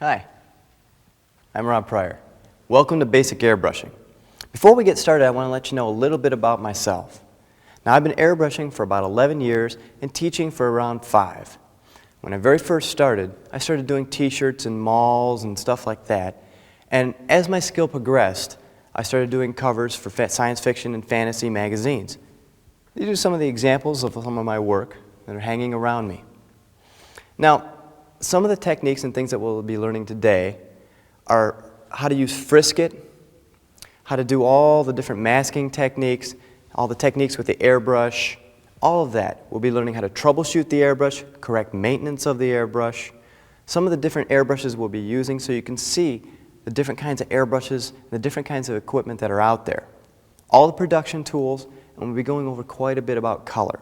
Hi, I'm Rob Pryor. Welcome to Basic Airbrushing. Before we get started, I want to let you know a little bit about myself. Now, I've been airbrushing for about 11 years and teaching for around 5. When I very first started, I started doing t-shirts in malls and stuff like that. And as my skill progressed, I started doing covers for science fiction and fantasy magazines. These are some of the examples of some of my work that are hanging around me. Now, some of the techniques and things that we'll be learning today are how to use frisket, how to do all the different masking techniques, all the techniques with the airbrush, all of that. We'll be learning how to troubleshoot the airbrush, correct maintenance of the airbrush, some of the different airbrushes we'll be using so you can see the different kinds of airbrushes, the different kinds of equipment that are out there. All the production tools, and we'll be going over quite a bit about color.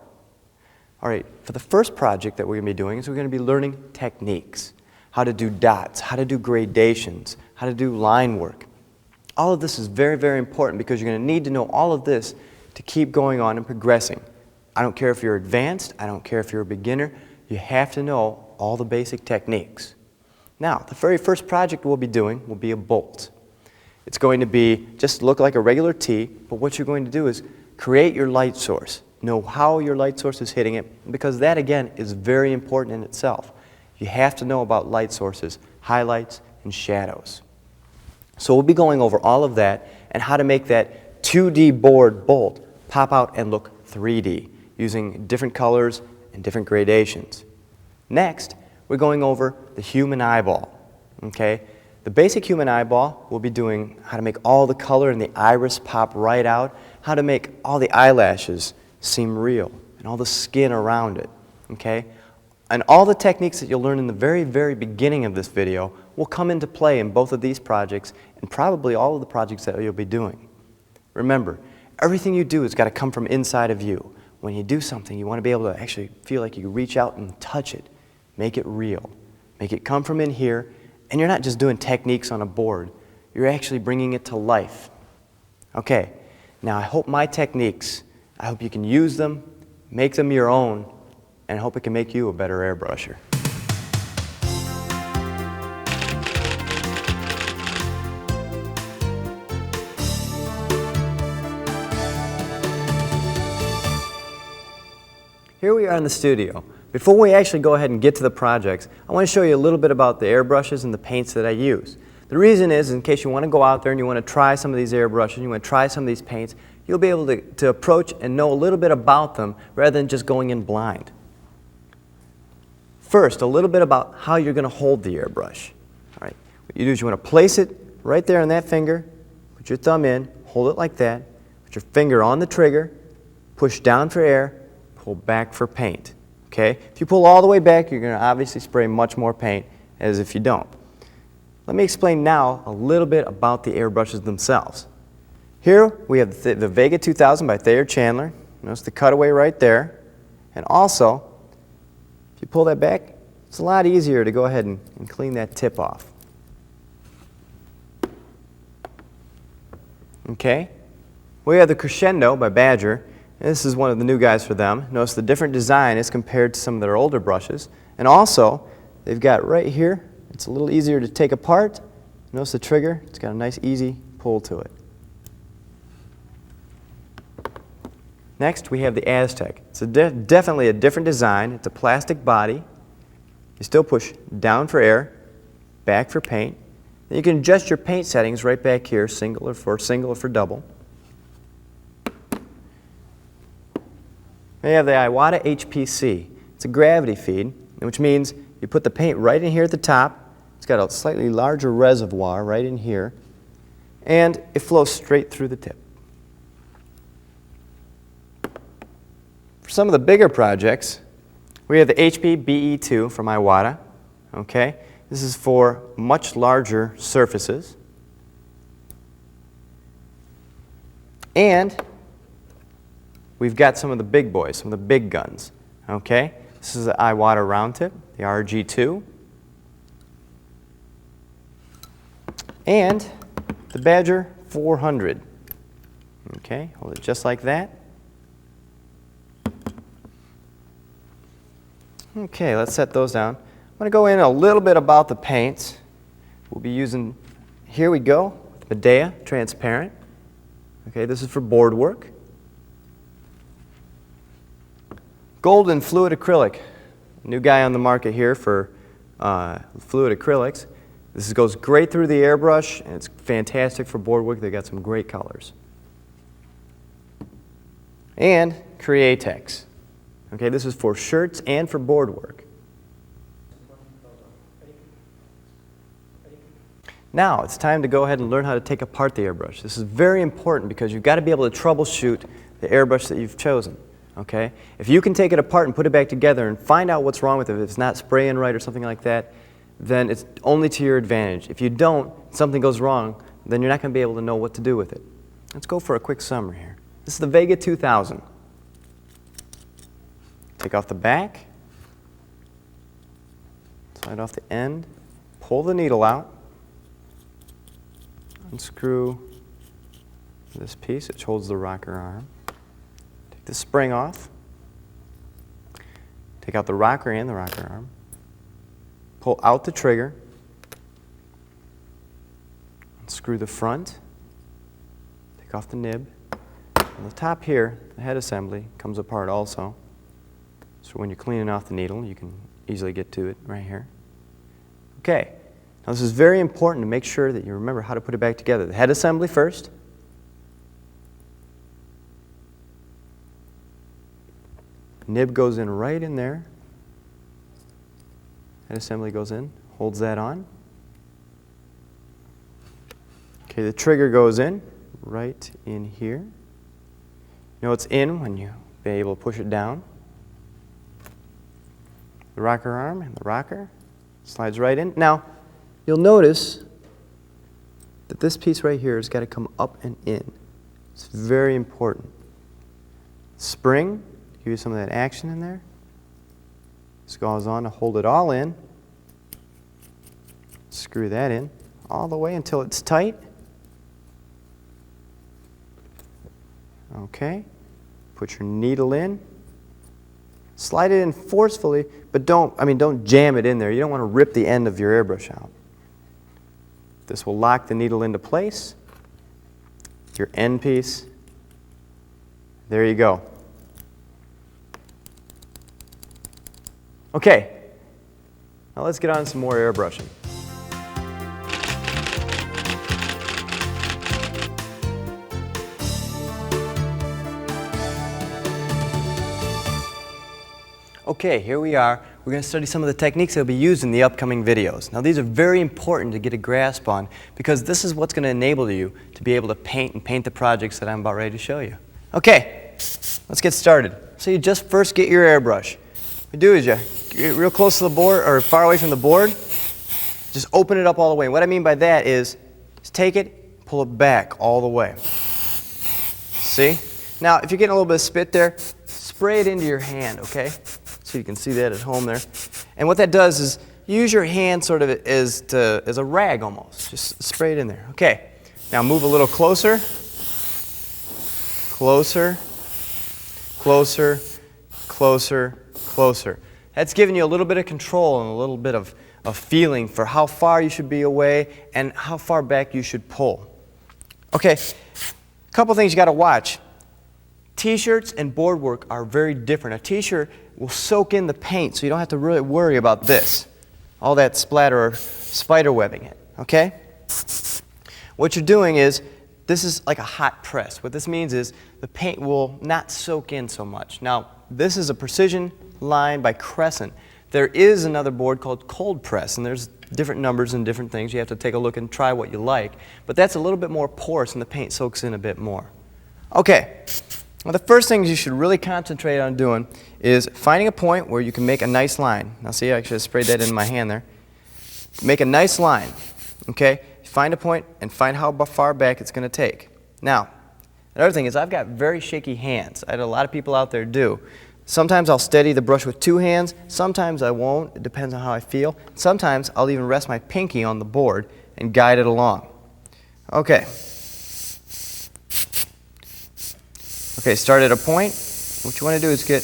All right, for the first project that we're going to be doing is we're going to be learning techniques. How to do dots, how to do gradations, how to do line work. All of this is very, very important because you're going to need to know all of this to keep going on and progressing. I don't care if you're advanced, I don't care if you're a beginner, you have to know all the basic techniques. Now, the very first project we'll be doing will be a bolt. It's going to be just look like a regular T, but what you're going to do is create your light source. Know how your light source is hitting it, because that again is very important in itself. You have to know about light sources, highlights, and shadows. So we'll be going over all of that and how to make that 2D board bolt pop out and look 3D using different colors and different gradations. Next, we're going over the human eyeball. Okay? The basic human eyeball, we'll be doing how to make all the color and the iris pop right out, how to make all the eyelashes seem real, and all the skin around it, okay? And all the techniques that you'll learn in the very, very beginning of this video will come into play in both of these projects and probably all of the projects that you'll be doing. Remember, everything you do has got to come from inside of you. When you do something, you want to be able to actually feel like you reach out and touch it. Make it real. Make it come from in here, and you're not just doing techniques on a board. You're actually bringing it to life. Okay, now I hope my techniques, I hope you can use them, make them your own, and I hope it can make you a better airbrusher. Here we are in the studio. Before we actually go ahead and get to the projects, I want to show you a little bit about the airbrushes and the paints that I use. The reason is, in case you want to go out there and you want to try some of these airbrushes, you want to try some of these paints, you'll be able to approach and know a little bit about them rather than just going in blind. First, a little bit about how you're going to hold the airbrush. All right. What you do is you want to place it right there on that finger, put your thumb in, hold it like that, put your finger on the trigger, push down for air, pull back for paint. Okay? If you pull all the way back, you're going to obviously spray much more paint as if you don't. Let me explain now a little bit about the airbrushes themselves. Here we have the Vega 2000 by Thayer Chandler. Notice the cutaway right there. And also, if you pull that back, it's a lot easier to go ahead and clean that tip off. Okay? We have the Crescendo by Badger. And this is one of the new guys for them. Notice the different design as compared to some of their older brushes. And also, they've got right here, it's a little easier to take apart. Notice the trigger, it's got a nice easy pull to it. Next, we have the Aztec. It's definitely a different design. It's a plastic body. You still push down for air, back for paint. Then you can adjust your paint settings right back here, single or for double. Then you have the Iwata HPC. It's a gravity feed, which means you put the paint right in here at the top. It's got a slightly larger reservoir right in here, and it flows straight through the tip. For some of the bigger projects, we have the HP BE2 from Iwata. Okay? This is for much larger surfaces. And we've got some of the big boys, some of the big guns. Okay? This is the Iwata round tip, the RG2. And the Badger 400. Okay, hold it just like that. Okay, let's set those down. I'm going to go in a little bit about the paints. we'll be using, here we go, Medea transparent. Okay, this is for board work. Golden fluid acrylic, new guy on the market here for fluid acrylics. This goes great through the airbrush, and it's fantastic for board work. They've got some great colors. And Createx. Okay, this is for shirts and for board work. Now, it's time to go ahead and learn how to take apart the airbrush. This is very important because you've got to be able to troubleshoot the airbrush that you've chosen. Okay? If you can take it apart and put it back together and find out what's wrong with it, if it's not spraying right or something like that, then it's only to your advantage. If you don't, something goes wrong, then you're not going to be able to know what to do with it. Let's go for a quick summary here. This is the Vega 2000. Take off the back, slide off the end, pull the needle out, unscrew this piece which holds the rocker arm. Take the spring off, take out the rocker and the rocker arm, pull out the trigger, unscrew the front, take off the nib. On the top here, the head assembly comes apart also. So when you're cleaning off the needle, you can easily get to it right here. Okay, now this is very important to make sure that you remember how to put it back together. The head assembly first. Nib goes in right in there. Head assembly goes in, holds that on. Okay, the trigger goes in right in here. You know it's in when you be able to push it down. The rocker arm and the rocker slides right in. Now, you'll notice that this piece right here has got to come up and in. It's very important. Spring, give you some of that action in there. This goes on to hold it all in. Screw that in all the way until it's tight. Okay, put your needle in. Slide it in forcefully, but don't jam it in there. You don't want to rip the end of your airbrush out. This will lock the needle into place. Your end piece. There you go. Okay, now let's get on some more airbrushing. Okay, here we are. We're going to study some of the techniques that will be used in the upcoming videos. Now these are very important to get a grasp on because this is what's going to enable you to be able to paint the projects that I'm about ready to show you. Okay, let's get started. So you just first get your airbrush. What you do is you get real close to the board or far away from the board, just open it up all the way. What I mean by that is just take it, pull it back all the way. See? Now if you're getting a little bit of spit there, spray it into your hand, okay? So you can see that at home there. And what that does is use your hand sort of as a rag almost. Just spray it in there. Okay. Now move a little closer. Closer. Closer. Closer. Closer. That's giving you a little bit of control and a little bit of feeling for how far you should be away and how far back you should pull. Okay. A couple things you got to watch. T-shirts and board work are very different. A t-shirt will soak in the paint, so you don't have to really worry about this. All that splatter or spider webbing it, okay? What you're doing is, this is like a hot press. What this means is the paint will not soak in so much. Now, this is a precision line by Crescent. There is another board called cold press, and there's different numbers and different things. You have to take a look and try what you like. But that's a little bit more porous, and the paint soaks in a bit more. Okay. Well, the first things you should really concentrate on doing is finding a point where you can make a nice line. Now see, I actually sprayed that in my hand there. Make a nice line, okay? Find a point and find how far back it's going to take. Now, another thing is I've got very shaky hands. A lot of people out there do. Sometimes I'll steady the brush with two hands. Sometimes I won't. It depends on how I feel. Sometimes I'll even rest my pinky on the board and guide it along. Okay. Okay, start at a point. What you want to do is get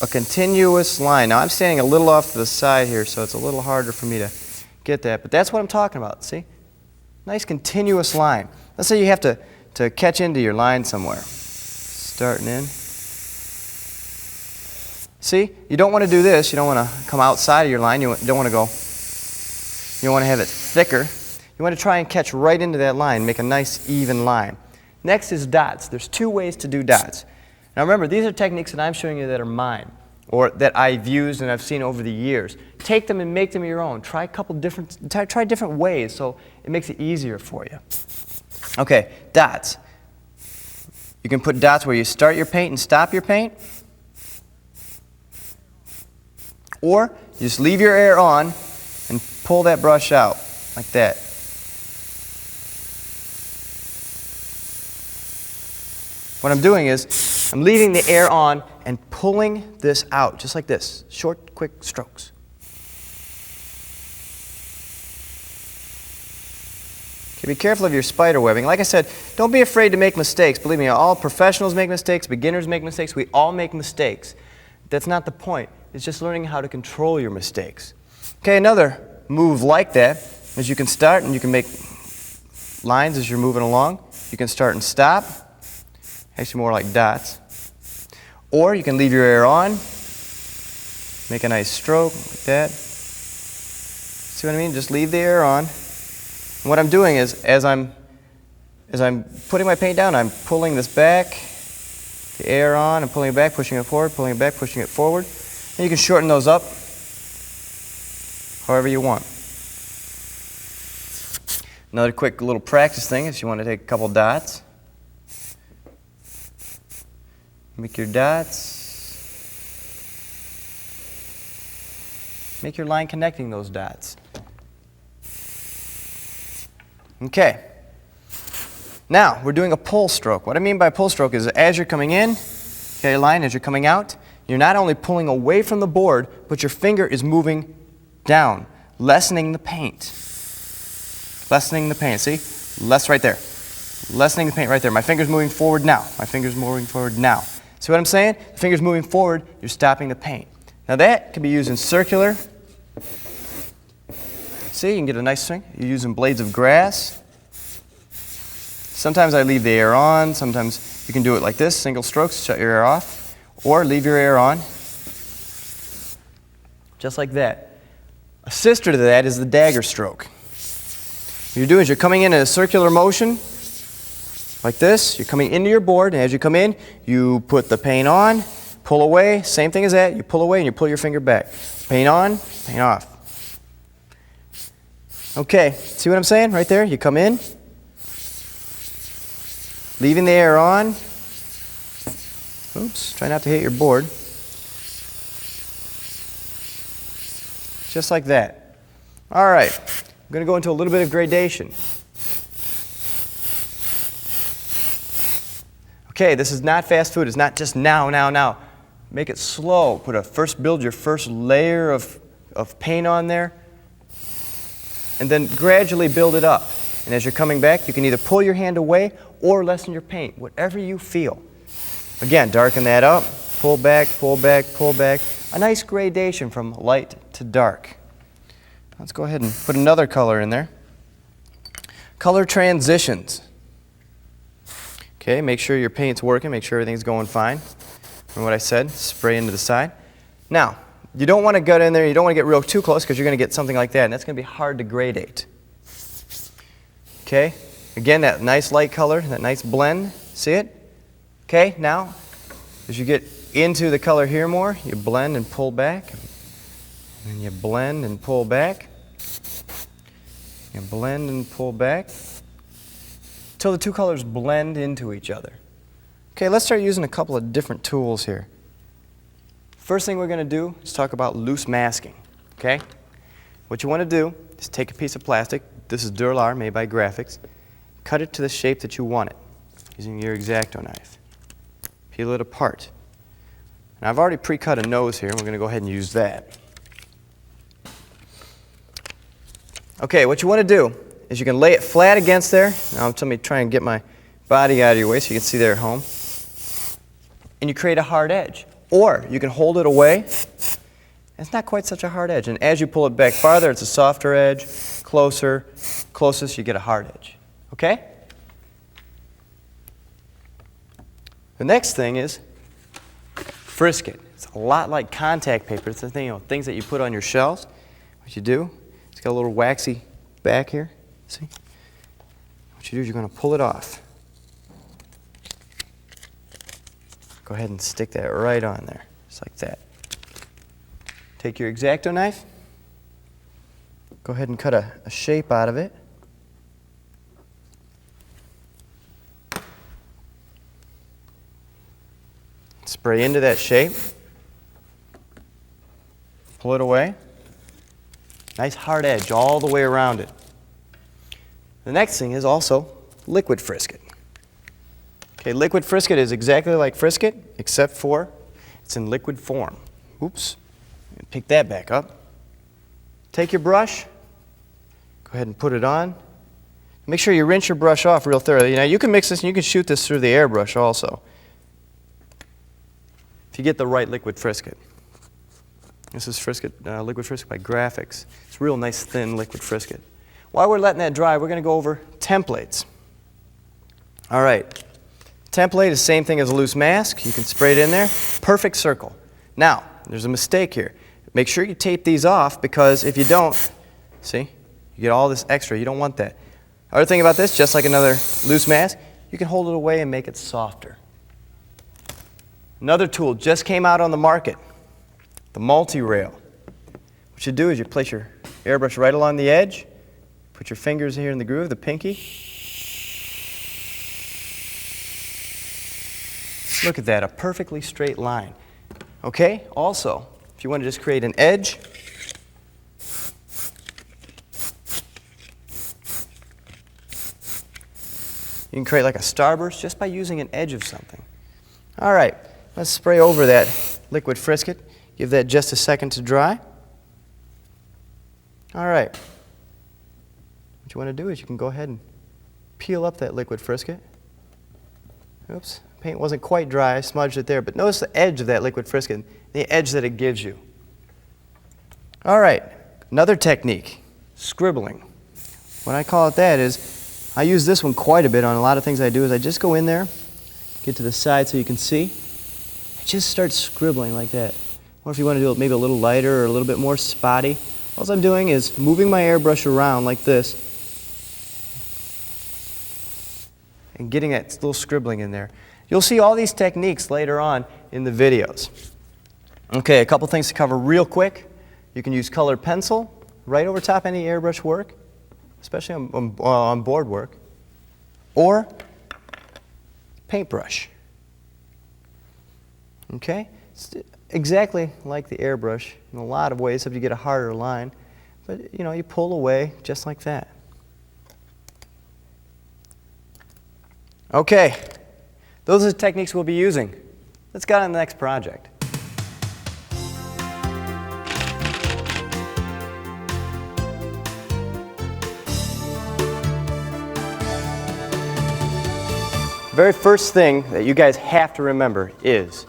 a continuous line. Now I'm standing a little off to the side here, so it's a little harder for me to get that, but that's what I'm talking about, see? Nice continuous line. Let's say you have to catch into your line somewhere. Starting in. See, you don't want to do this. You don't want to come outside of your line. You don't want to go, you don't want to have it thicker. You want to try and catch right into that line, make a nice even line. Next is dots. There's two ways to do dots. Now remember, these are techniques that I'm showing you that are mine, or that I've used and I've seen over the years. Take them and make them your own. Try a couple different, try different ways so it makes it easier for you. Okay, dots. You can put dots where you start your paint and stop your paint. Or you just leave your air on and pull that brush out like that. What I'm doing is I'm leaving the air on and pulling this out, just like this. Short, quick strokes. Okay, be careful of your spider webbing. Like I said, don't be afraid to make mistakes. Believe me, all professionals make mistakes, beginners make mistakes, we all make mistakes. That's not the point. It's just learning how to control your mistakes. Okay, another move like that is you can start and you can make lines as you're moving along. You can start and stop. Actually more like dots. Or you can leave your air on, make a nice stroke like that. See what I mean? Just leave the air on. And what I'm doing is, as I'm putting my paint down, I'm pulling this back, the air on, and pulling it back, pushing it forward, pulling it back, pushing it forward. And you can shorten those up however you want. Another quick little practice thing is you want to take a couple dots. Make your dots. Make your line connecting those dots. Okay. Now, we're doing a pull stroke. What I mean by pull stroke is as you're coming in, okay, your line, as you're coming out, you're not only pulling away from the board, but your finger is moving down, lessening the paint. Lessening the paint, see? Less right there. Lessening the paint right there. My finger's moving forward now. My finger's moving forward now. See what I'm saying? The finger's moving forward, you're stopping the paint. Now that can be used in circular. See, you can get a nice swing. You're using blades of grass. Sometimes I leave the air on. Sometimes you can do it like this, single strokes, shut your air off. Or leave your air on. Just like that. A sister to that is the dagger stroke. What you're doing is you're coming in a circular motion. Like this, you're coming into your board, and as you come in, you put the paint on, pull away, same thing as that, you pull away and you pull your finger back. Paint on, paint off. Okay, see what I'm saying right there? You come in, leaving the air on. Oops, try not to hit your board. Just like that. All right, I'm going to go into a little bit of gradation. Okay, this is not fast food. It's not just now, now, now. Make it slow. Build your first layer of paint on there, and then gradually build it up. And as you're coming back, you can either pull your hand away or lessen your paint, whatever you feel. Again, darken that up, pull back, pull back, pull back. A nice gradation from light to dark. Let's go ahead and put another color in there. Color transitions. Okay, make sure your paint's working, make sure everything's going fine. From what I said, spray into the side. Now, you don't want to get in there, you don't want to get real too close because you're going to get something like that, and that's going to be hard to gradate. Okay, again, that nice light color, that nice blend, see it? Okay, now, as you get into the color here more, you blend and pull back, and you blend and pull back, you blend and pull back, until the two colors blend into each other. Okay, let's start using a couple of different tools here. First thing we're going to do is talk about loose masking. Okay? What you want to do is take a piece of plastic. This is Durlar, made by Graphics. Cut it to the shape that you want it, using your X-Acto knife. Peel it apart. And I've already pre-cut a nose here, and we're going to go ahead and use that. Okay, what you want to do is you can lay it flat against there. Now let me try and get my body out of your way so you can see there at home. And you create a hard edge. Or you can hold it away It's not quite such a hard edge. And as you pull it back farther, it's a softer edge. Closer, closest, you get a hard edge. Okay? The next thing is frisket. It's a lot like contact paper. It's the thing, things that you put on your shelves. What you do, it's got a little waxy back here. See? What you do is you're going to pull it off. Go ahead and stick that right on there, just like that. Take your X-Acto knife. Go ahead and cut a shape out of it. Spray into that shape. Pull it away. Nice hard edge all the way around it. The next thing is also liquid frisket. Okay, liquid frisket is exactly like frisket, except for it's in liquid form. Oops. Pick that back up. Take your brush. Go ahead and put it on. Make sure you rinse your brush off real thoroughly. Now you can mix this and you can shoot this through the airbrush also, if you get the right liquid frisket. This is liquid frisket by Graphics. It's real nice thin liquid frisket. While we're letting that dry, we're going to go over templates. All right. Template is the same thing as a loose mask. You can spray it in there. Perfect circle. Now, there's a mistake here. Make sure you tape these off, because if you don't, see, you get all this extra. You don't want that. Other thing about this, just like another loose mask, you can hold it away and make it softer. Another tool just came out on the market, the multi-rail. What you do is you place your airbrush right along the edge, put your fingers here in the groove, the pinky. Look at that, a perfectly straight line. Okay, also, if you want to just create an edge, you can create like a starburst just by using an edge of something. All right, let's spray over that liquid frisket. Give that just a second to dry. All right. What you want to do is you can go ahead and peel up that liquid frisket. Oops, paint wasn't quite dry, I smudged it there, but notice the edge of that liquid frisket, the edge that it gives you. All right, another technique, scribbling. What I call it that is, I use this one quite a bit on a lot of things I do, is I just go in there, get to the side so you can see, I just start scribbling like that. Or if you want to do it maybe a little lighter or a little bit more spotty, all I'm doing is moving my airbrush around like this and getting that little scribbling in there. You'll see all these techniques later on in the videos. Okay, a couple things to cover real quick. You can use colored pencil right over top any airbrush work, especially on board work, or paintbrush. Okay, it's exactly like the airbrush in a lot of ways, except you get a harder line, but you pull away just like that. Okay, those are the techniques we'll be using. Let's get on to the next project. The very first thing that you guys have to remember is,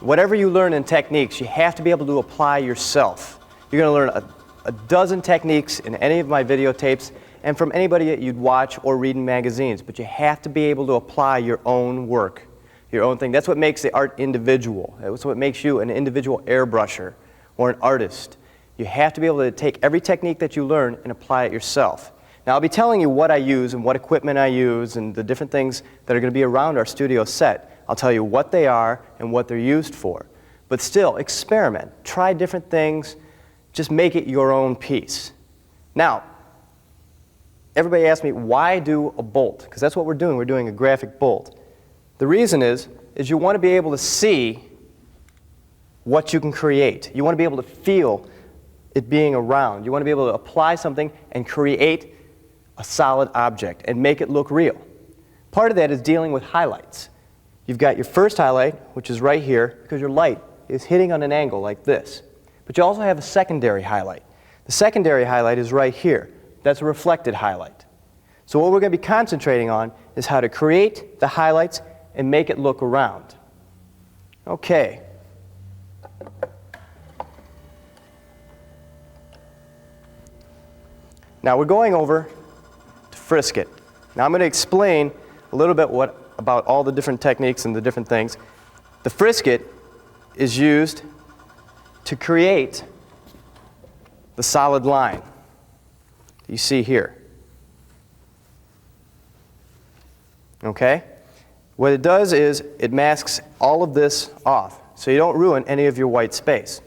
whatever you learn in techniques, you have to be able to apply yourself. You're going to learn a dozen techniques in any of my videotapes and from anybody that you'd watch or read in magazines, but you have to be able to apply your own work, your own thing. That's what makes the art individual. That's what makes you an individual airbrusher or an artist. You have to be able to take every technique that you learn and apply it yourself. Now, I'll be telling you what I use and what equipment I use and the different things that are going to be around our studio set. I'll tell you what they are and what they're used for. But still, experiment. Try different things. Just make it your own piece. Now, everybody asks me, why do a bolt? Because that's what we're doing. We're doing a graphic bolt. The reason is you want to be able to see what you can create. You want to be able to feel it being around. You want to be able to apply something and create a solid object and make it look real. Part of that is dealing with highlights. You've got your first highlight, which is right here, because your light is hitting on an angle like this. But you also have a secondary highlight. The secondary highlight is right here. That's a reflected highlight. So what we're going to be concentrating on is how to create the highlights and make it look around. Okay. Now we're going over to frisket. Now I'm going to explain a little bit about all the different techniques and the different things. The frisket is used to create the solid line you see here. Okay? What it does is it masks all of this off, so you don't ruin any of your white space.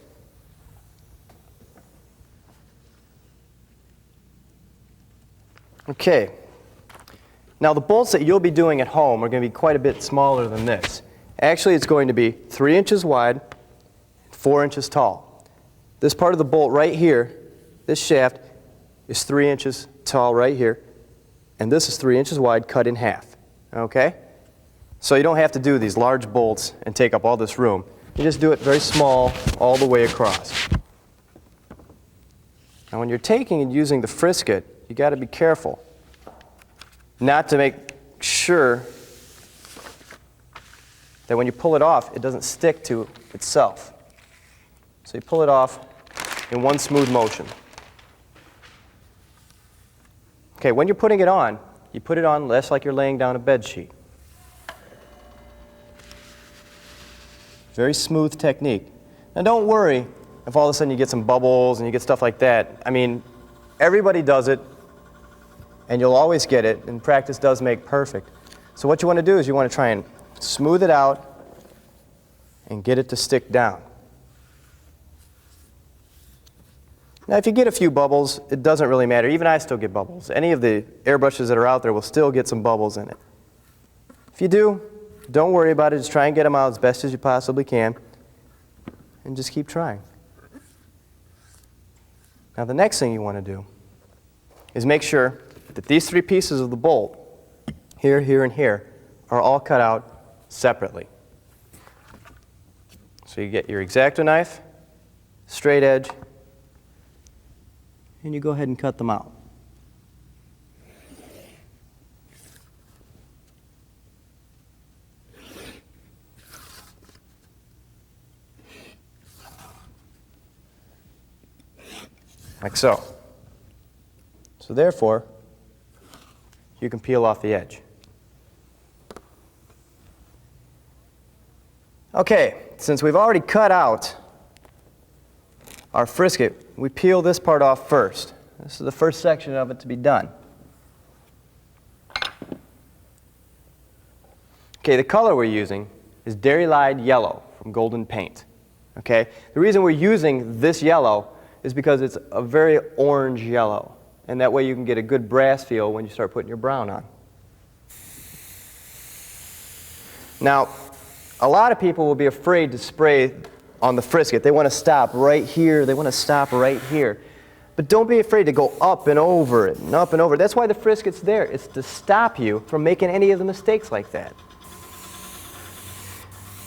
Okay. Now the bolts that you'll be doing at home are going to be quite a bit smaller than this. Actually, it's going to be 3 inches wide, 4 inches tall. This part of the bolt right here, this shaft, is 3 inches tall right here, and this is 3 inches wide, cut in half. Okay? So you don't have to do these large bolts and take up all this room. You just do it very small all the way across. Now when you're taking and using the frisket, you got to be careful not to make sure that when you pull it off, it doesn't stick to itself. So you pull it off in one smooth motion. Okay, when you're putting it on, you put it on less like you're laying down a bed sheet. Very smooth technique. Now don't worry if all of a sudden you get some bubbles and you get stuff like that. I mean, everybody does it, and you'll always get it, and practice does make perfect. So what you want to do is you want to try and smooth it out and get it to stick down. Now if you get a few bubbles, it doesn't really matter. Even I still get bubbles. Any of the airbrushes that are out there will still get some bubbles in it. If you do, don't worry about it. Just try and get them out as best as you possibly can, and just keep trying. Now the next thing you want to do is make sure that these 3 pieces of the bolt, here, here, and here, are all cut out separately. So you get your X-Acto knife, straight edge, and you go ahead and cut them out. Like so. So therefore, you can peel off the edge. Okay, since we've already cut out our frisket, we peel this part off first. This is the first section of it to be done. Okay, the color we're using is Dairy-Lyed Yellow from Golden Paint. Okay, the reason we're using this yellow is because it's a very orange yellow, and that way you can get a good brass feel when you start putting your brown on. Now, a lot of people will be afraid to spray on the frisket. They want to stop right here, they want to stop right here. But don't be afraid to go up and over it, and up and over. That's why the frisket's there. It's to stop you from making any of the mistakes like that.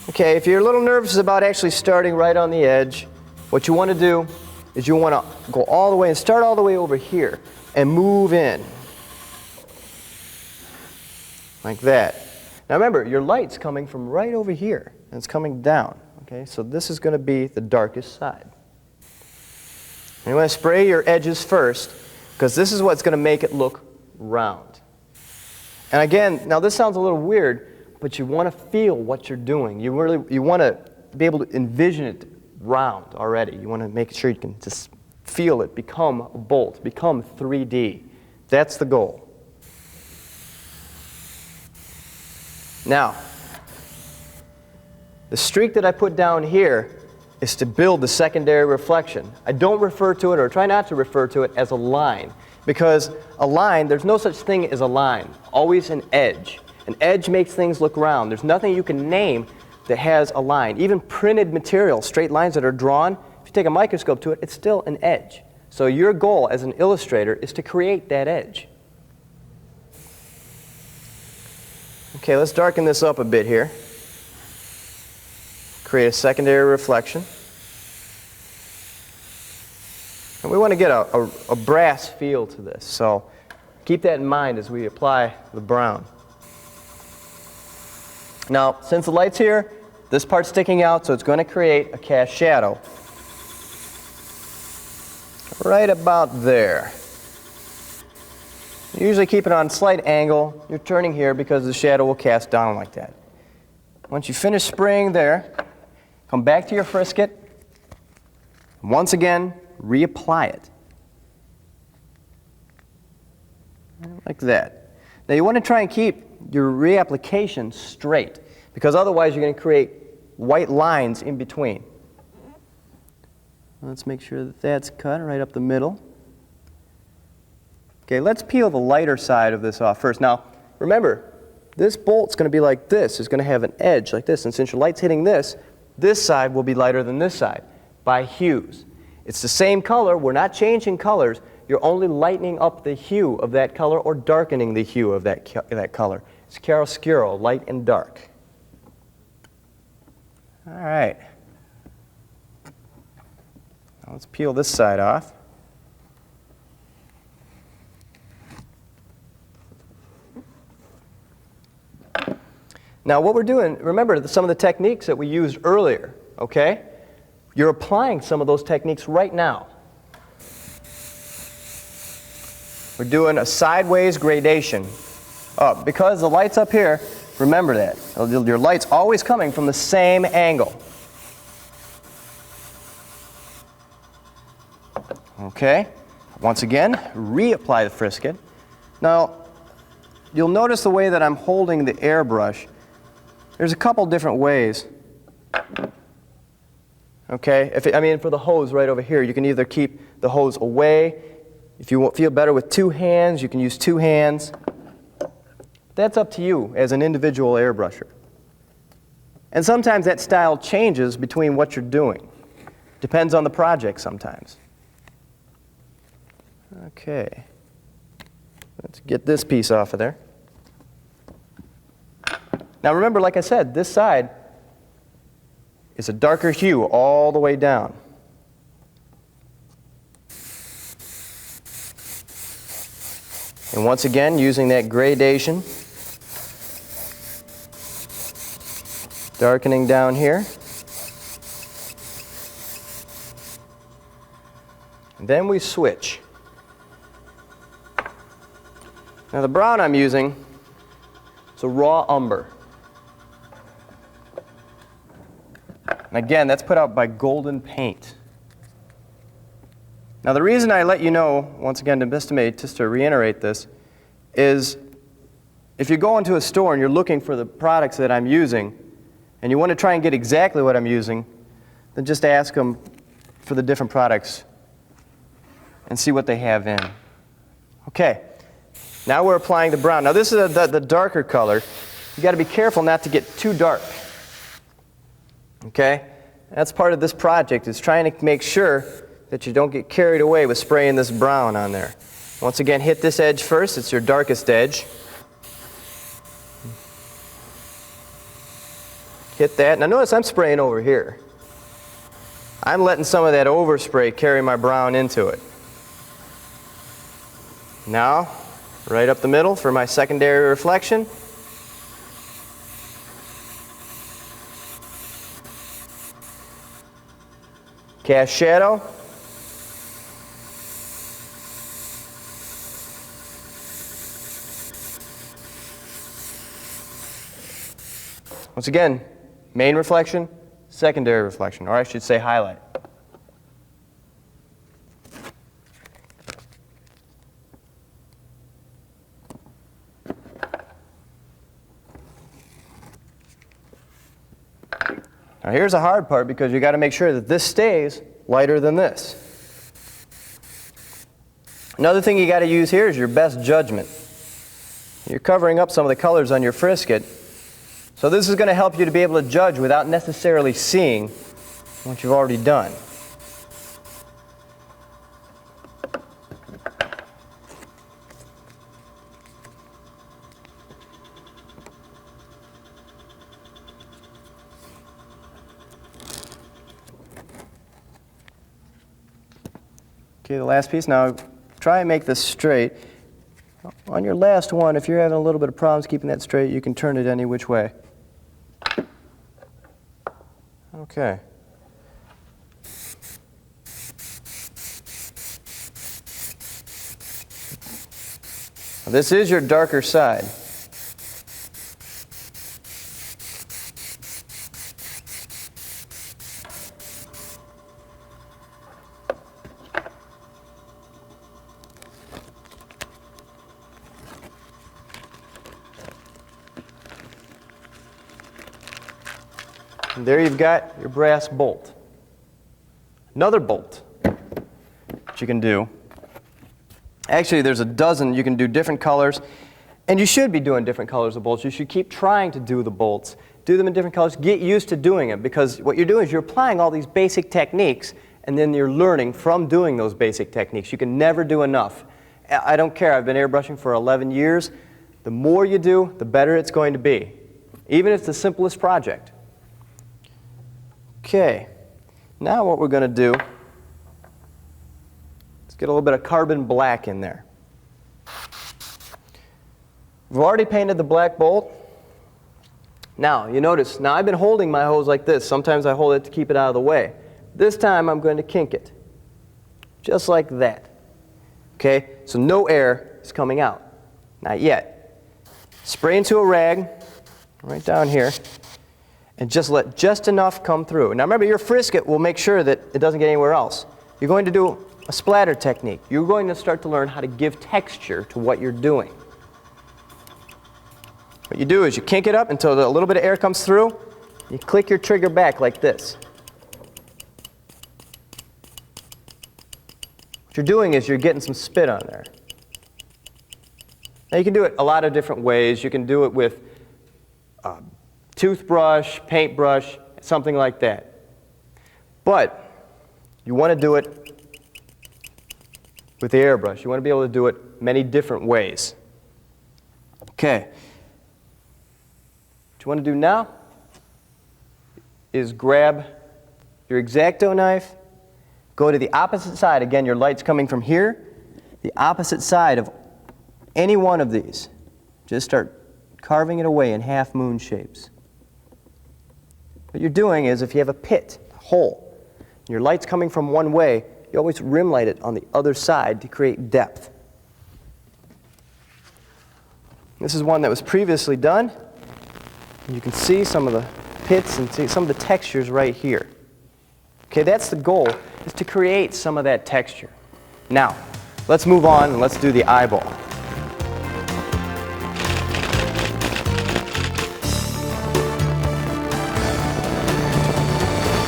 Okay, if you're a little nervous about actually starting right on the edge, what you want to do is you want to go all the way and start all the way over here and move in. Like that. Now remember, your light's coming from right over here, and it's coming down. Okay, so this is going to be the darkest side. And you want to spray your edges first, because this is what's going to make it look round. And again, now this sounds a little weird, but you want to feel what you're doing. You want to be able to envision it round already. You want to make sure you can just feel it become a bolt, become 3D. That's the goal. Now, the streak that I put down here is to build the secondary reflection. I don't refer to it, or try not to refer to it, as a line, because a line, there's no such thing as a line, always an edge. An edge makes things look round. There's nothing you can name that has a line. Even printed material, straight lines that are drawn, if you take a microscope to it, it's still an edge. So your goal as an illustrator is to create that edge. Okay, let's darken this up a bit here. Create a secondary reflection. And we want to get a brass feel to this, so keep that in mind as we apply the brown. Now, since the light's here, this part's sticking out, so it's going to create a cast shadow. Right about there. You usually keep it on a slight angle. You're turning here because the shadow will cast down like that. Once you finish spraying there, come back to your frisket. Once again, reapply it. Like that. Now you want to try and keep your reapplication straight, because otherwise you're going to create white lines in between. Let's make sure that that's cut right up the middle. Okay, let's peel the lighter side of this off first. Now, remember, this bolt's going to be like this. It's going to have an edge like this, and since your light's hitting this, this side will be lighter than this side by hues. It's the same color. We're not changing colors. You're only lightening up the hue of that color or darkening the hue of that color. It's chiaroscuro, light and dark. All right. Now let's peel this side off. Now what we're doing, remember some of the techniques that we used earlier, okay? You're applying some of those techniques right now. We're doing a sideways gradation up. Because the light's up here, remember that. Your light's always coming from the same angle. Okay, once again, reapply the frisket. Now, you'll notice the way that I'm holding the airbrush. There's a couple different ways. Okay, for the hose right over here, you can either keep the hose away. If you feel better with two hands, you can use two hands. That's up to you as an individual airbrusher. And sometimes that style changes between what you're doing. Depends on the project sometimes. Okay, let's get this piece off of there. Now remember, like I said, this side is a darker hue all the way down. And once again, using that gradation, darkening down here. And then we switch. Now the brown I'm using is a raw umber. And again, that's put out by Golden Paint. Now the reason I let you know, once again, just to reiterate this, is if you go into a store and you're looking for the products that I'm using, and you want to try and get exactly what I'm using, then just ask them for the different products and see what they have in. Okay, now we're applying the brown. Now this is the darker color. You've got to be careful not to get too dark. Okay? That's part of this project, is trying to make sure that you don't get carried away with spraying this brown on there. Once again, hit this edge first. It's your darkest edge. Hit that. Now notice I'm spraying over here. I'm letting some of that overspray carry my brown into it. Now, right up the middle for my secondary reflection. Cast shadow. Once again, main reflection, secondary reflection, or I should say highlight. Now here's the hard part, because you got to make sure that this stays lighter than this. Another thing you got to use here is your best judgment. You're covering up some of the colors on your frisket, so this is going to help you to be able to judge without necessarily seeing what you've already done. Okay, the last piece. Now, try and make this straight. On your last one, if you're having a little bit of problems keeping that straight, you can turn it any which way. Okay. This is your darker side. And there you've got your brass bolt. Another bolt that you can do. Actually, there's a dozen. You can do different colors. And you should be doing different colors of bolts. You should keep trying to do the bolts. Do them in different colors. Get used to doing it, because what you're doing is you're applying all these basic techniques, and then you're learning from doing those basic techniques. You can never do enough. I don't care. I've been airbrushing for 11 years. The more you do, the better it's going to be, even if it's the simplest project. Okay, now what we're going to do is get a little bit of carbon black in there. We've already painted the black bolt. Now, you notice, now I've been holding my hose like this. Sometimes I hold it to keep it out of the way. This time I'm going to kink it, just like that. Okay, so no air is coming out. Not yet. Spray into a rag, right down here, and just let just enough come through. Now remember, your frisket will make sure that it doesn't get anywhere else. You're going to do a splatter technique. You're going to start to learn how to give texture to what you're doing. What you do is you kink it up until a little bit of air comes through. You click your trigger back like this. What you're doing is you're getting some spit on there. Now you can do it a lot of different ways. You can do it with toothbrush, paintbrush, something like that. But you want to do it with the airbrush. You want to be able to do it many different ways. Okay. What you want to do now is grab your X-Acto knife, go to the opposite side. Again, your light's coming from here. The opposite side of any one of these. Just start carving it away in half moon shapes. What you're doing is, if you have a pit, a hole, and your light's coming from one way, you always rim light it on the other side to create depth. This is one that was previously done. You can see some of the pits and see some of the textures right here. Okay, that's the goal, is to create some of that texture. Now, let's move on and let's do the eyeball.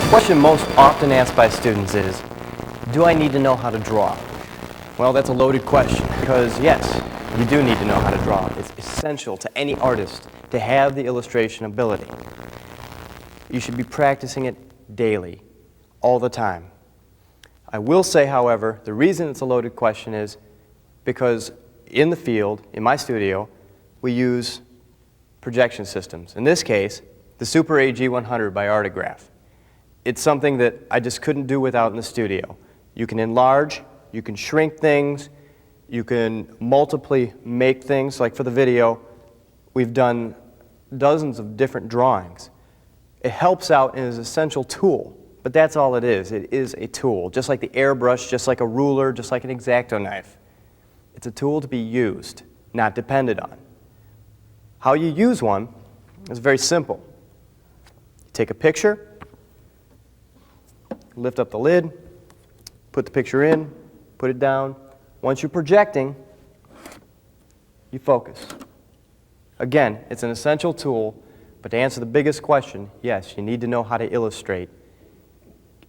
The question most often asked by students is, do I need to know how to draw? Well, that's a loaded question, because yes, you do need to know how to draw. It's essential to any artist to have the illustration ability. You should be practicing it daily, all the time. I will say, however, the reason it's a loaded question is because in the field, in my studio, we use projection systems. In this case, the Super AG100 by Artograph. It's something that I just couldn't do without in the studio. You can enlarge, you can shrink things, you can multiply make things. Like for the video, we've done dozens of different drawings. It helps out and is an essential tool, but that's all it is. It is a tool, just like the airbrush, just like a ruler, just like an X-Acto knife. It's a tool to be used, not depended on. How you use one is very simple. You take a picture, lift up the lid, put the picture in, put it down. Once you're projecting, you focus. Again, it's an essential tool, but to answer the biggest question, yes, you need to know how to illustrate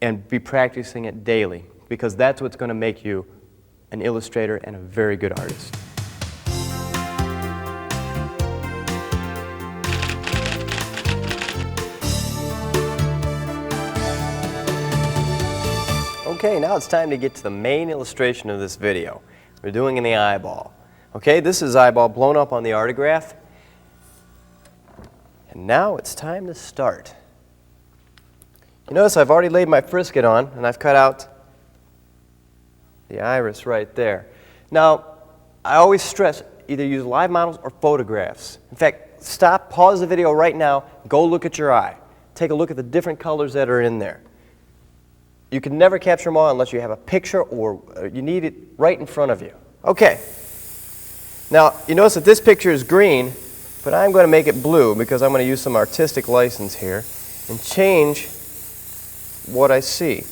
and be practicing it daily, because that's what's going to make you an illustrator and a very good artist. Okay, now it's time to get to the main illustration of this video. We're doing in the eyeball. Okay, this is eyeball blown up on the Artograph. And now it's time to start. You notice I've already laid my frisket on, and I've cut out the iris right there. Now, I always stress, either use live models or photographs. In fact, stop, pause the video right now, go look at your eye. Take a look at the different colors that are in there. You can never capture them all unless you have a picture or you need it right in front of you. Okay. Now, you notice that this picture is green, but I'm going to make it blue because I'm going to use some artistic license here and change what I see.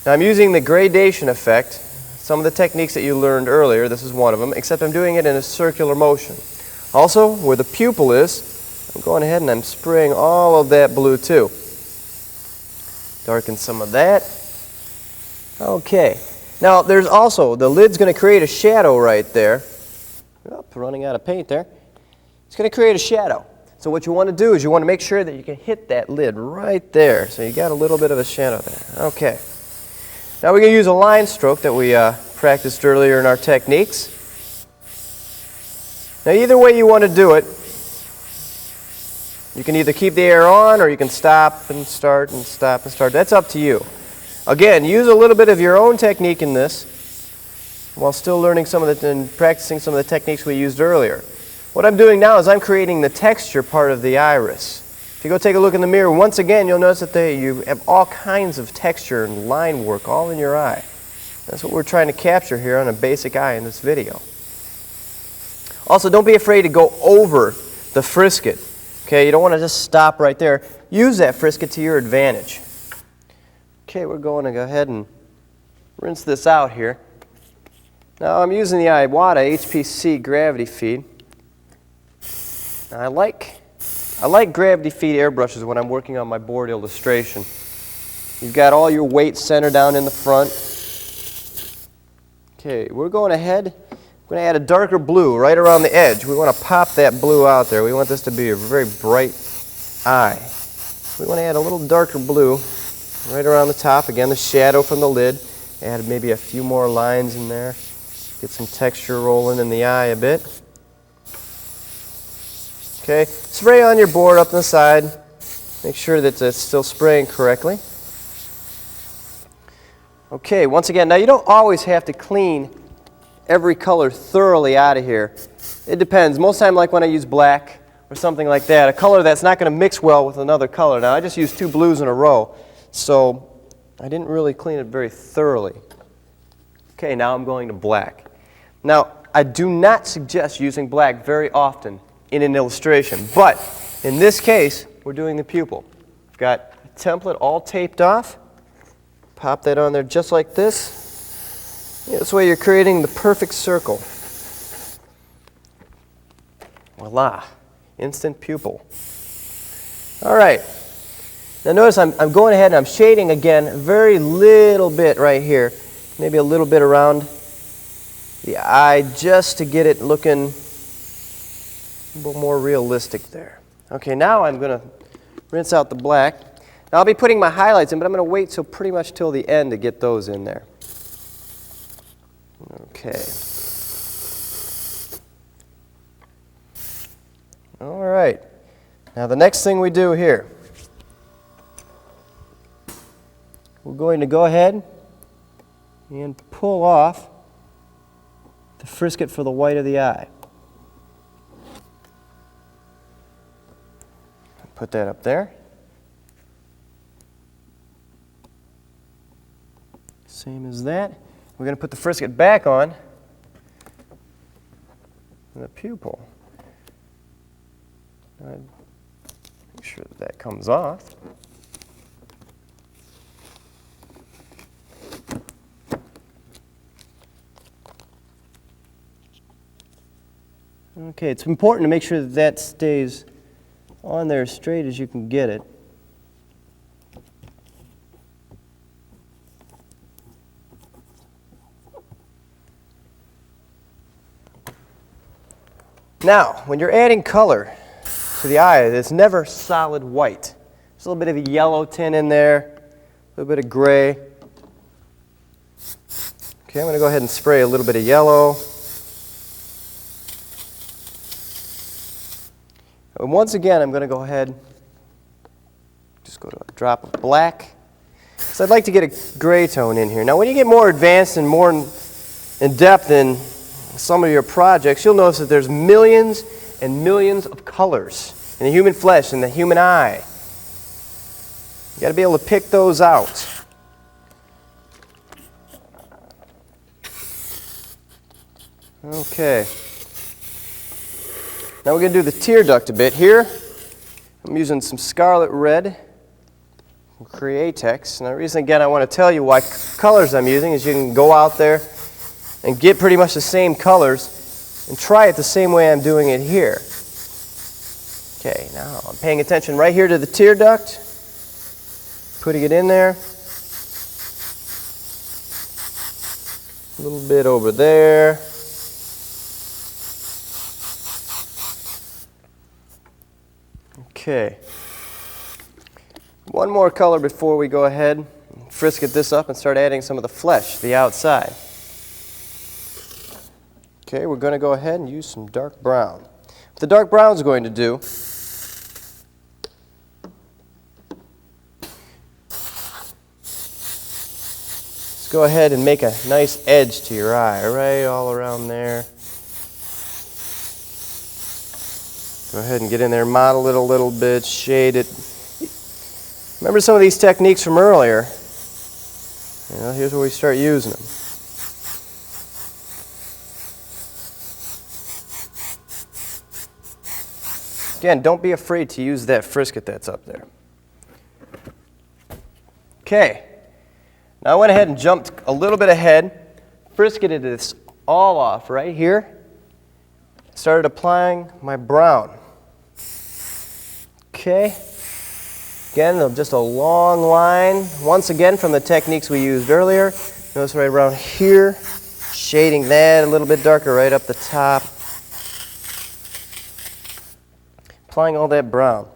Now, I'm using the gradation effect, some of the techniques that you learned earlier. This is one of them, except I'm doing it in a circular motion. Also, where the pupil is, I'm going ahead and I'm spraying all of that blue too. Darken some of that. Okay. Now, there's also, the lid's going to create a shadow right there. Oh, running out of paint there. It's going to create a shadow. So what you want to do is you want to make sure that you can hit that lid right there. So you got a little bit of a shadow there. Okay. Now we're going to use a line stroke that we practiced earlier in our techniques. Now either way you want to do it, you can either keep the air on or you can stop and start and stop and start. That's up to you. Again, use a little bit of your own technique in this while still learning some of the and practicing some of the techniques we used earlier. What I'm doing now is I'm creating the texture part of the iris. If you go take a look in the mirror, once again you'll notice that you have all kinds of texture and line work all in your eye. That's what we're trying to capture here on a basic eye in this video. Also, don't be afraid to go over the frisket. Okay, you don't want to just stop right there. Use that frisket to your advantage. Okay, we're going to go ahead and rinse this out here. Now I'm using the Iwata HPC gravity feed. Now I like gravity feed airbrushes when I'm working on my board illustration. You've got all your weight centered down in the front. Okay, we're going ahead. We're going to add a darker blue right around the edge. We want to pop that blue out there. We want this to be a very bright eye. We want to add a little darker blue right around the top. Again, the shadow from the lid. Add maybe a few more lines in there. Get some texture rolling in the eye a bit. Okay, spray on your board up on the side. Make sure that it's still spraying correctly. Okay, once again, now you don't always have to clean every color thoroughly out of here. It depends. Most time, like when I use black or something like that, a color that's not going to mix well with another color. Now I just used 2 blues in a row, so I didn't really clean it very thoroughly. Okay, now I'm going to black. Now, I do not suggest using black very often in an illustration, but in this case, we're doing the pupil. I've got a template all taped off. Pop that on there just like this. This way you're creating the perfect circle. Voila, instant pupil. All right. Now notice I'm going ahead and I'm shading again very little bit right here. Maybe a little bit around the eye just to get it looking a little more realistic there. Okay, now I'm going to rinse out the black. Now I'll be putting my highlights in, but I'm going to wait till pretty much till the end to get those in there. Okay. All right. Now the next thing we do here, we're going to go ahead and pull off the frisket for the white of the eye. Put that up there. Same as that. We're going to put the frisket back on the pupil. Make sure that that comes off. Okay, it's important to make sure that that stays on there as straight as you can get it. Now, when you're adding color to the eye, it's never solid white. There's a little bit of a yellow tint in there, a little bit of gray. Okay, I'm going to go ahead and spray a little bit of yellow. And once again, I'm going to go ahead, just go to a drop of black. So I'd like to get a gray tone in here. Now when you get more advanced and more in depth in some of your projects, you'll notice that there's millions and millions of colors in the human flesh, in the human eye. You've got to be able to pick those out. Okay. Now we're going to do the tear duct a bit here. I'm using some Scarlet Red from Createx. Now the reason again I want to tell you why colors I'm using is you can go out there and get pretty much the same colors and try it the same way I'm doing it here. Okay, now I'm paying attention right here to the tear duct, putting it in there. A little bit over there. Okay. One more color before we go ahead and frisket this up and start adding some of the flesh, the outside. Okay, we're going to go ahead and use some dark brown. What the dark brown is going to do is go ahead and make a nice edge to your eye, right all around there. Go ahead and get in there, model it a little bit, shade it. Remember some of these techniques from earlier. You know, here's where we start using them. Again, don't be afraid to use that frisket that's up there. Okay. Now I went ahead and jumped a little bit ahead, frisketed this all off right here. Started applying my brown. Okay. Again, just a long line. Once again, from the techniques we used earlier. Notice right around here, shading that a little bit darker right up the top. Applying all that brown.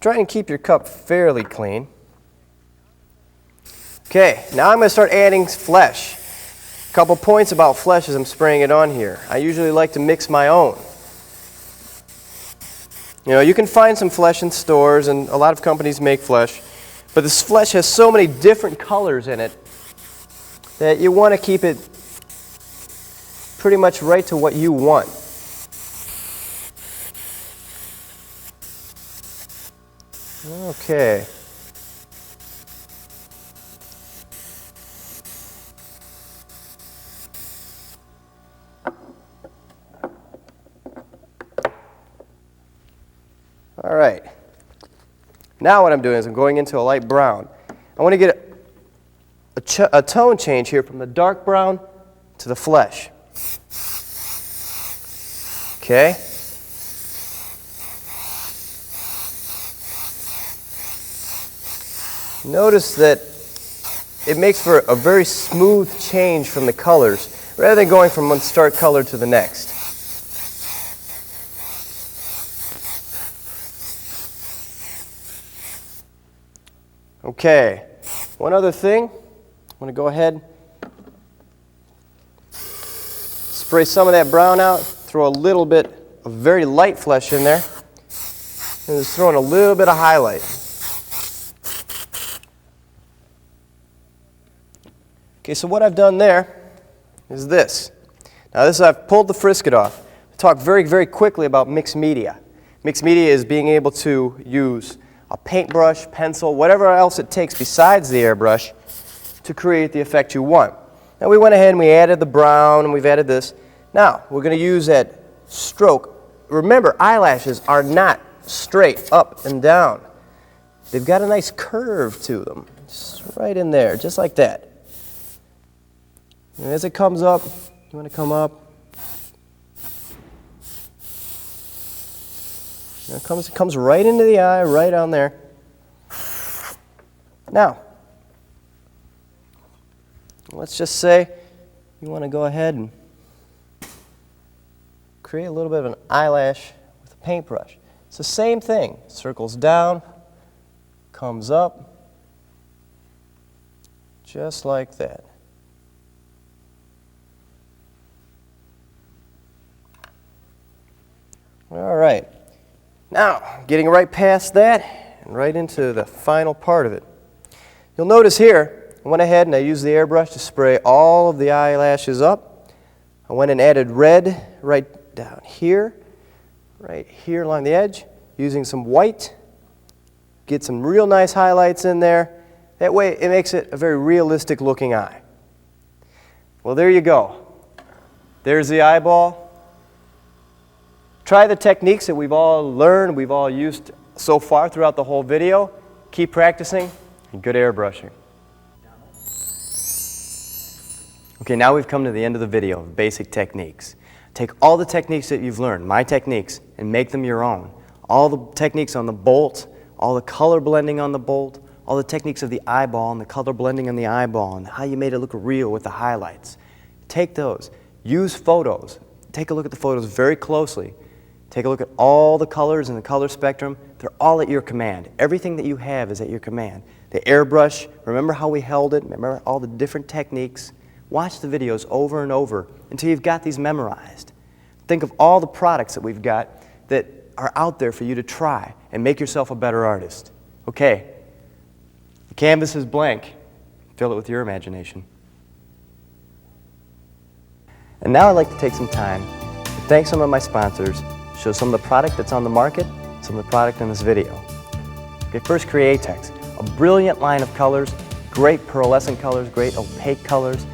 Try and keep your cup fairly clean. Okay, now I'm going to start adding flesh. A couple points about flesh as I'm spraying it on here. I usually like to mix my own. You know, you can find some flesh in stores, and a lot of companies make flesh, but this flesh has so many different colors in it that you want to keep it pretty much right to what you want. Okay. All right. Now what I'm doing is I'm going into a light brown. I want to get a tone change here from the dark brown to the flesh. Okay. Notice that it makes for a very smooth change from the colors rather than going from one stark color to the next. Okay, one other thing, I'm going to go ahead, spray some of that brown out, throw a little bit of very light flesh in there, and just throw in a little bit of highlight. Okay, so what I've done there is this. Now this I've pulled the frisket off. I'll talk very, very quickly about mixed media. Mixed media is being able to use a paintbrush, pencil, whatever else it takes besides the airbrush to create the effect you want. Now we went ahead and we added the brown and we've added this. Now we're going to use that stroke. Remember, eyelashes are not straight up and down. They've got a nice curve to them. Just right in there, just like that. And as it comes up, you want to come up. It comes right into the eye, right on there. Now, let's just say you want to go ahead and create a little bit of an eyelash with a paintbrush. It's the same thing. Circles down, comes up, just like that. All right. Now, getting right past that and right into the final part of it. You'll notice here, I went ahead and I used the airbrush to spray all of the eyelashes up. I went and added red right down here, right here along the edge, using some white. Get some real nice highlights in there. That way it makes it a very realistic looking eye. Well, there you go. There's the eyeball. Try the techniques that we've all learned, we've all used so far throughout the whole video. Keep practicing, and good airbrushing. Okay, now we've come to the end of the video of basic techniques. Take all the techniques that you've learned, my techniques, and make them your own. All the techniques on the bolt, all the color blending on the bolt, all the techniques of the eyeball and the color blending on the eyeball and how you made it look real with the highlights. Take those. Use photos. Take a look at the photos very closely. Take a look at all the colors in the color spectrum. They're all at your command. Everything that you have is at your command. The airbrush, remember how we held it? Remember all the different techniques? Watch the videos over and over until you've got these memorized. Think of all the products that we've got that are out there for you to try and make yourself a better artist. Okay, the canvas is blank. Fill it with your imagination. And now I'd like to take some time to thank some of my sponsors, show some of the product that's on the market, some of the product in this video. Okay, first Createx, a brilliant line of colors, great pearlescent colors, great opaque colors.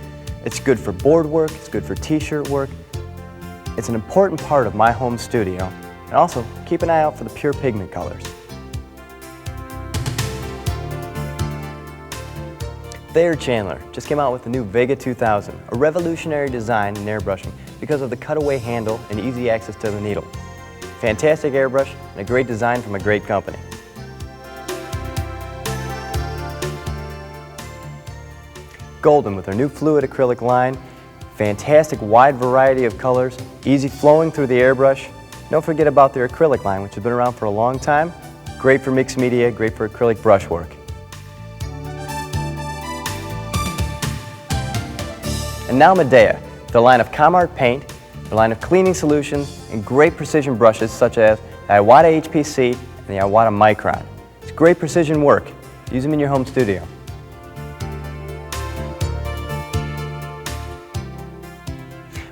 It's good for board work, it's good for t-shirt work. It's an important part of my home studio. And also, keep an eye out for the pure pigment colors. Thayer Chandler just came out with the new Vega 2000, a revolutionary design in airbrushing because of the cutaway handle and easy access to the needle. Fantastic airbrush and a great design from a great company. Golden with their new fluid acrylic line, fantastic wide variety of colors, easy flowing through the airbrush. Don't forget about their acrylic line, which has been around for a long time. Great for mixed media, great for acrylic brushwork. And now Medea, the line of Comart paint, the line of cleaning solutions, and great precision brushes such as the Iwata HPC and the Iwata Micron. It's great precision work. Use them in your home studio.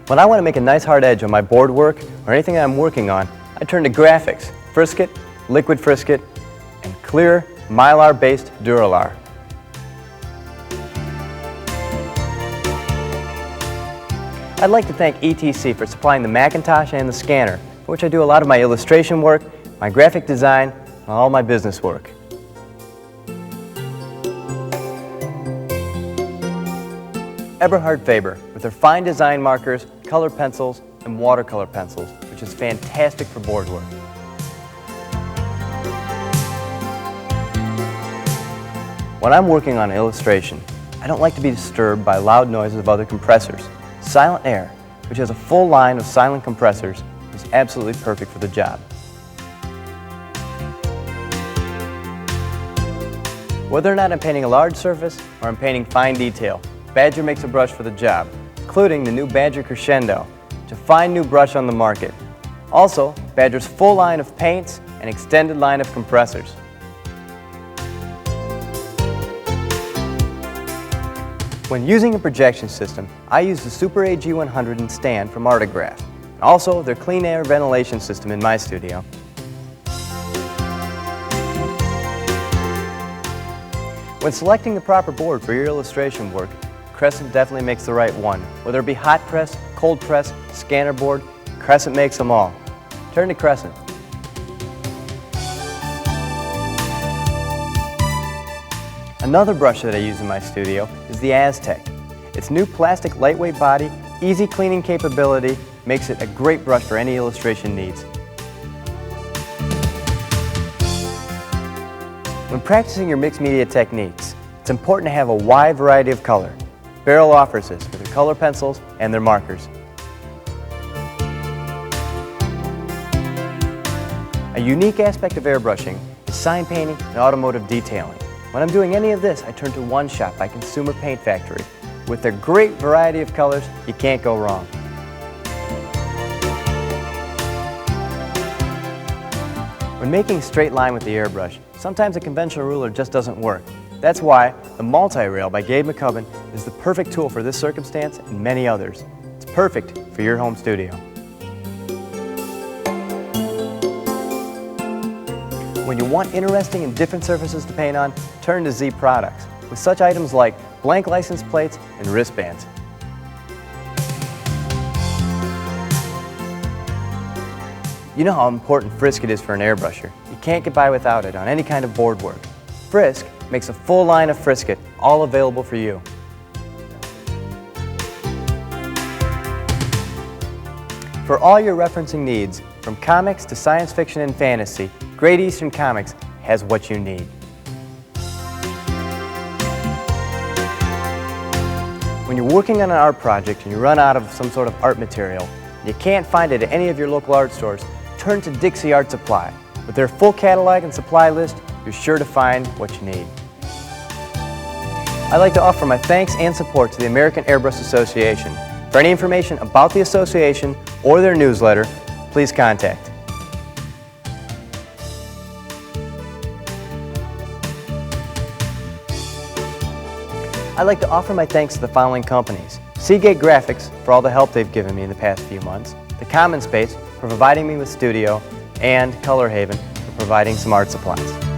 When I want to make a nice hard edge on my board work or anything that I'm working on, I turn to graphics, Frisket, Liquid Frisket, and clear Mylar-based Duralar. I'd like to thank ETC for supplying the Macintosh and the scanner, for which I do a lot of my illustration work, my graphic design, and all my business work. Eberhard Faber, with their fine design markers, color pencils, and watercolor pencils, which is fantastic for board work. When I'm working on an illustration, I don't like to be disturbed by loud noises of other compressors. Silent Air, which has a full line of silent compressors, is absolutely perfect for the job. Whether or not I'm painting a large surface or I'm painting fine detail, Badger makes a brush for the job, including the new Badger Crescendo, which is a fine new brush on the market. Also, Badger's full line of paints and extended line of compressors. When using a projection system, I use the Super AG100 and stand from Artograph, and also their clean air ventilation system in my studio. When selecting the proper board for your illustration work, Crescent definitely makes the right one. Whether it be hot press, cold press, scanner board, Crescent makes them all. Turn to Crescent. Another brush that I use in my studio is the Aztec. Its new plastic lightweight body, easy cleaning capability, makes it a great brush for any illustration needs. When practicing your mixed media techniques, it's important to have a wide variety of color. Barrel offers this with their color pencils and their markers. A unique aspect of airbrushing is sign painting and automotive detailing. When I'm doing any of this, I turn to One Shot by Consumer Paint Factory. With their great variety of colors, you can't go wrong. When making a straight line with the airbrush, sometimes a conventional ruler just doesn't work. That's why the Multi-Rail by Gabe McCubbin is the perfect tool for this circumstance and many others. It's perfect for your home studio. When you want interesting and different surfaces to paint on, turn to Z Products, with such items like blank license plates and wristbands. You know how important Frisk is for an airbrusher. You can't get by without it on any kind of board work. Frisk makes a full line of Frisket, all available for you. For all your referencing needs, from comics to science fiction and fantasy, Great Eastern Comics has what you need. When you're working on an art project and you run out of some sort of art material, and you can't find it at any of your local art stores, turn to Dixie Art Supply. With their full catalog and supply list, you're sure to find what you need. I'd like to offer my thanks and support to the American Airbrush Association. For any information about the association or their newsletter, please contact. I'd like to offer my thanks to the following companies: Seagate Graphics for all the help they've given me in the past few months, the Common Space for providing me with studio, and Color Haven for providing some art supplies.